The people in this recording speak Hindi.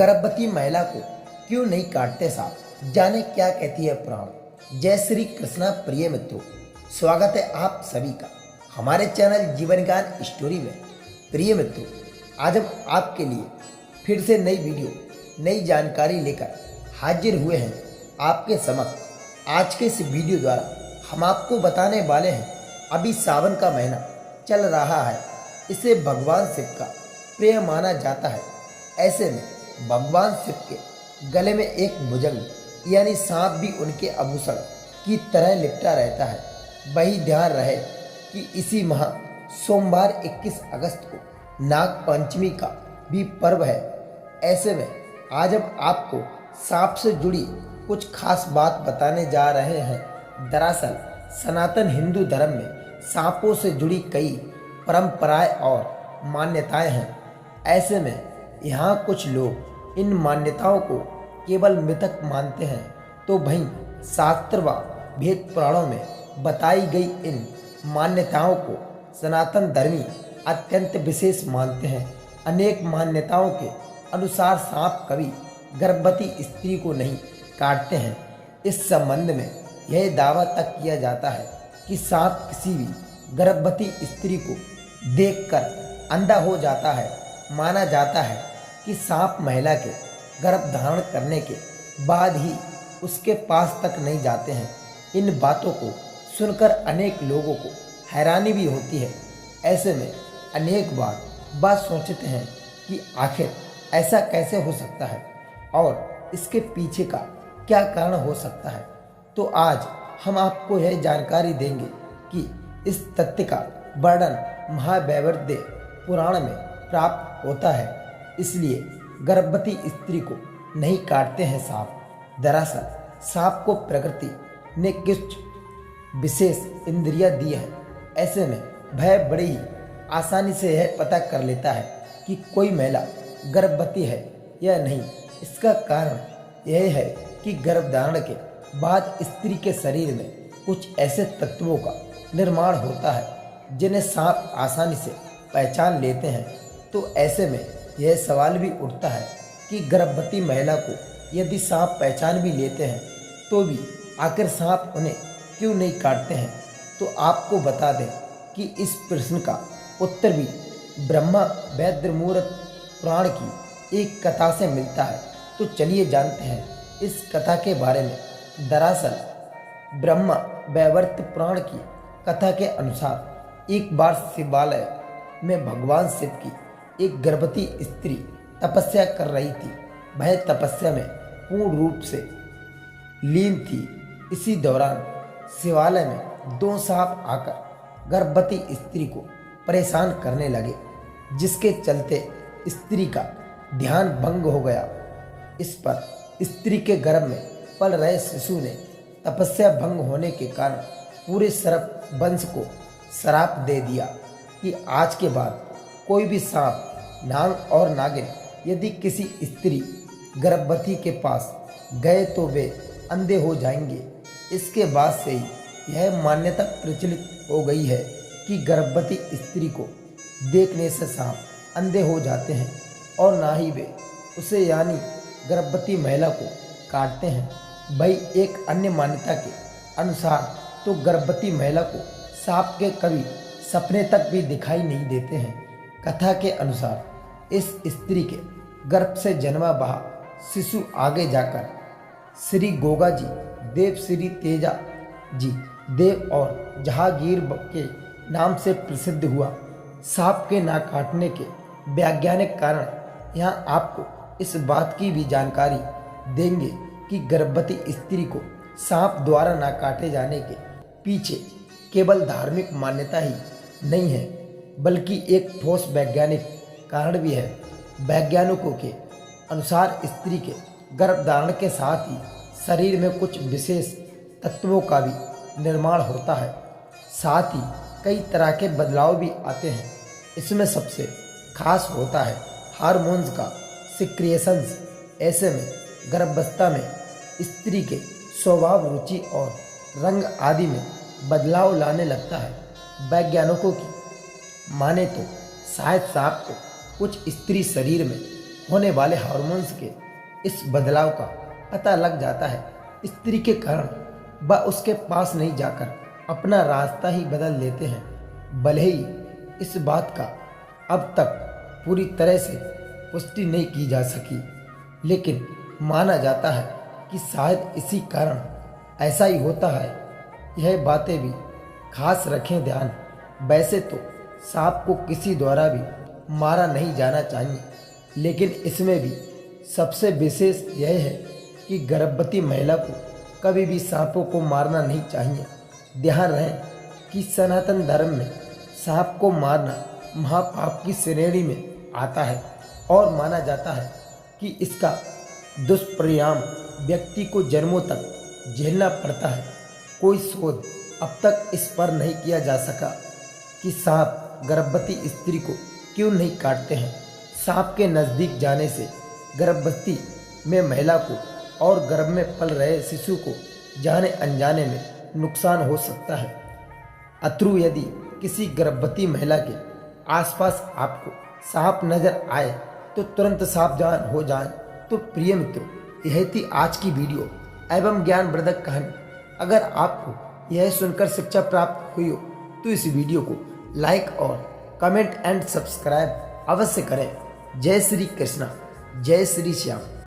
गर्भवती महिला को क्यों नहीं काटते सांप, जाने क्या कहती है पुराण। जय श्री कृष्णा प्रिय मित्रों, स्वागत है आप सभी का हमारे चैनल जीवन ज्ञान स्टोरी में। प्रिय मित्रों, आज हम आपके लिए फिर से नई वीडियो नई जानकारी लेकर हाजिर हुए हैं आपके समक्ष। आज के इस वीडियो द्वारा हम आपको बताने वाले हैं, अभी सावन का महीना चल रहा है, इसे भगवान शिव का प्रिय माना जाता है। ऐसे में भगवान शिव के गले में एक भुजंग यानी सांप भी उनके आभूषण की तरह लिपटा रहता है। वही ध्यान रहे कि इसी माह सोमवार 21 अगस्त को नाग पंचमी का भी पर्व है। ऐसे में आज हम आपको सांप से जुड़ी कुछ खास बात बताने जा रहे हैं। दरअसल सनातन हिंदू धर्म में सांपों से जुड़ी कई परंपराएं और मान्यताएं हैं। ऐसे में यहाँ कुछ लोग इन मान्यताओं को केवल मिथक मानते हैं, तो वहीं शास्त्र व वेद पुराणों में बताई गई इन मान्यताओं को सनातन धर्मी अत्यंत विशेष मानते हैं। अनेक मान्यताओं के अनुसार सांप कभी गर्भवती स्त्री को नहीं काटते हैं। इस संबंध में यह दावा तक किया जाता है कि सांप किसी भी गर्भवती स्त्री को देखकर अंधा हो जाता है। माना जाता है कि सांप महिला के गर्भ धारण करने के बाद ही उसके पास तक नहीं जाते हैं। इन बातों को सुनकर अनेक लोगों को हैरानी भी होती है। ऐसे में अनेक बात सोचते हैं कि आखिर ऐसा कैसे हो सकता है और इसके पीछे का क्या कारण हो सकता है। तो आज हम आपको यह जानकारी देंगे कि इस तथ्य का वर्णन महावैवर्त पुराण में प्राप्त होता है। इसलिए गर्भवती स्त्री को नहीं काटते हैं सांप। दरअसल सांप को प्रकृति ने कुछ विशेष इंद्रियां दी है। ऐसे में वह बड़ी ही आसानी से यह पता कर लेता है कि कोई महिला गर्भवती है या नहीं। इसका कारण यह है कि गर्भधारण के बाद स्त्री के शरीर में कुछ ऐसे तत्वों का निर्माण होता है जिन्हें सांप आसानी से पहचान लेते हैं। तो ऐसे में यह सवाल भी उठता है कि गर्भवती महिला को यदि सांप पहचान भी लेते हैं तो भी आखिर सांप उन्हें क्यों नहीं काटते हैं। तो आपको बता दें कि इस प्रश्न का उत्तर भी ब्रह्मा वैद्यमुहूर्त पुराण की एक कथा से मिलता है। तो चलिए जानते हैं इस कथा के बारे में। दरअसल ब्रह्मा वैवर्त पुराण की कथा के अनुसार एक बार शिवालय में भगवान शिव की एक गर्भवती स्त्री तपस्या कर रही थी। वह तपस्या में पूर्ण रूप से लीन थी। इसी दौरान शिवालय में दो सांप आकर गर्भवती स्त्री को परेशान करने लगे, जिसके चलते स्त्री का ध्यान भंग हो गया। इस पर स्त्री के गर्भ में पल रहे शिशु ने तपस्या भंग होने के कारण पूरे सर्प वंश को श्राप दे दिया कि आज के बाद कोई भी सांप, नाग और नागिन यदि किसी स्त्री गर्भवती के पास गए तो वे अंधे हो जाएंगे। इसके बाद से ही यह मान्यता प्रचलित हो गई है कि गर्भवती स्त्री को देखने से सांप अंधे हो जाते हैं और ना ही वे उसे यानी गर्भवती महिला को काटते हैं। भाई एक अन्य मान्यता के अनुसार तो गर्भवती महिला को सांप के कभी सपने तक भी दिखाई नहीं देते हैं। कथा के अनुसार इस स्त्री के गर्भ से जन्मा बहा शिशु आगे जाकर श्री गोगा जी, देव श्री तेजा जी देव और जहांगीर के नाम से प्रसिद्ध हुआ। सांप के ना काटने के वैज्ञानिक कारण यहाँ आपको इस बात की भी जानकारी देंगे कि गर्भवती स्त्री को सांप द्वारा ना काटे जाने के पीछे केवल धार्मिक मान्यता ही नहीं है, बल्कि एक ठोस वैज्ञानिक कारण भी है। वैज्ञानिकों के अनुसार स्त्री के गर्भधारण के साथ ही शरीर में कुछ विशेष तत्वों का भी निर्माण होता है। साथ ही कई तरह के बदलाव भी आते हैं। इसमें सबसे खास होता है हार्मोन्स का सिक्रिएशंस। ऐसे में गर्भावस्था में स्त्री के स्वभाव, रुचि और रंग आदि में बदलाव लाने लगता है। वैज्ञानिकों की माने तो शायद सांप को कुछ स्त्री शरीर में होने वाले हार्मोन्स के इस बदलाव का पता लग जाता है। स्त्री के कारण वह उसके पास नहीं जाकर अपना रास्ता ही बदल लेते हैं। भले ही इस बात का अब तक पूरी तरह से पुष्टि नहीं की जा सकी, लेकिन माना जाता है कि शायद इसी कारण ऐसा ही होता है। यह बातें भी खास रखें ध्यान। वैसे तो सांप को किसी द्वारा भी मारा नहीं जाना चाहिए, लेकिन इसमें भी सबसे विशेष यह है कि गर्भवती महिला को कभी भी सांपों को मारना नहीं चाहिए। ध्यान रहे कि सनातन धर्म में सांप को मारना महापाप की श्रेणी में आता है और माना जाता है कि इसका दुष्परिणाम व्यक्ति को जन्मों तक झेलना पड़ता है। कोई शोध अब तक इस पर नहीं किया जा सका कि सांप गर्भवती स्त्री को क्यों नहीं काटते हैं। सांप के नज़दीक जाने से गर्भवती में महिला को और गर्भ में पल रहे शिशु को जाने अनजाने में नुकसान हो सकता है। अतरू यदि किसी गर्भवती महिला के आसपास आपको सांप नजर आए तो तुरंत सावधान हो जाएं। तो प्रिय मित्रों, यह थी आज की वीडियो एवं ज्ञानवर्धक कहानी। अगर आपको यह सुनकर शिक्षा प्राप्त हुई हो तो इस वीडियो को लाइक और कमेंट एंड सब्सक्राइब अवश्य करें। जय श्री कृष्णा, जय श्री श्याम।